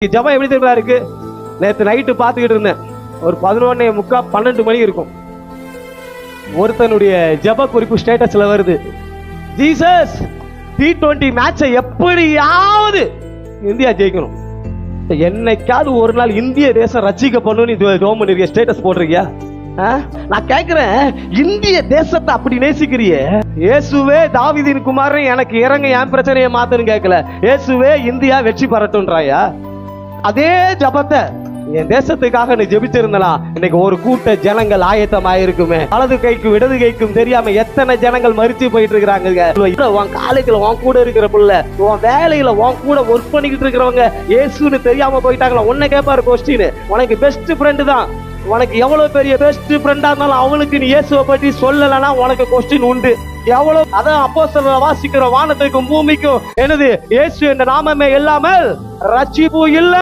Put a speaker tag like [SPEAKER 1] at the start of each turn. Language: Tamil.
[SPEAKER 1] ஜபம் எப்படி தெரியுமா இருக்கு? நேற்று நைட்டு பார்த்துக்கிட்டு இருந்தேன். ஒரு 11:45 12 மணி இருக்கும். ஒருத்தனுடைய ஜப குறிப்பு ஸ்டேட்டஸ்ல வருது, ஜீசஸ் T20 மேட்சை எப்படியாவது இந்தியா ஜெயிக்கணும். என்னைக்காவது ஒரு நாள் இந்திய தேசம் ரசிக்கப்படணும்னு ஸ்டேட்டஸ் போடுறீங்க? நான் கேட்கிறேன், இந்திய தேசத்தை அப்படி நேசிக்கிறியே, இயேசுவே தாவீதின் குமாரன் எனக்கு இறங்க என் பிரச்சனையை மாத்தன்னு கேட்கல, இயேசுவே இந்தியா வெற்றி பெறட்டும்ன்றாயா? அதே ஜபத்தை என் தேசத்துக்காக நீ ஜெபிச்சிருந்தா இன்னைக்கு ஒரு கூட்ட ஜனங்கள் ஆயத்தமாயிருக்குமே. வலது கைக்கும் இடது கைக்கும் தெரியாம எத்தனை ஜனங்கள் மறிச்சு போயிட்டு இருக்கிறாங்க. உன் காலேஜ்ல உன் கூட இருக்கிற பிள்ளை, உன் வேலையில உன் கூட ஒர்க் பண்ணிக்கிட்டு இருக்கிறவங்க இயேசுன்னு தெரியாம போயிட்டாங்களா? உன்னை கேட்பாரு கொஸ்டின். உனக்கு பெஸ்ட் ஃப்ரெண்டு தான், உனக்கு எவ்வளவு பெரிய பெஸ்ட் ஃப்ரெண்டா இருந்தாலும் அவனுக்கு நீ இயேசுவை பற்றி சொல்லலைன்னா உனக்கு கொஸ்டின் உண்டு. எவ்வளவு அதான் அப்போஸ்தலர் வாசிக்கிற வானத்துக்கும் பூமிக்கும் என்னது இயேசு என்ற நாமமே இல்லாமல் ரட்சிப்பு இல்லை.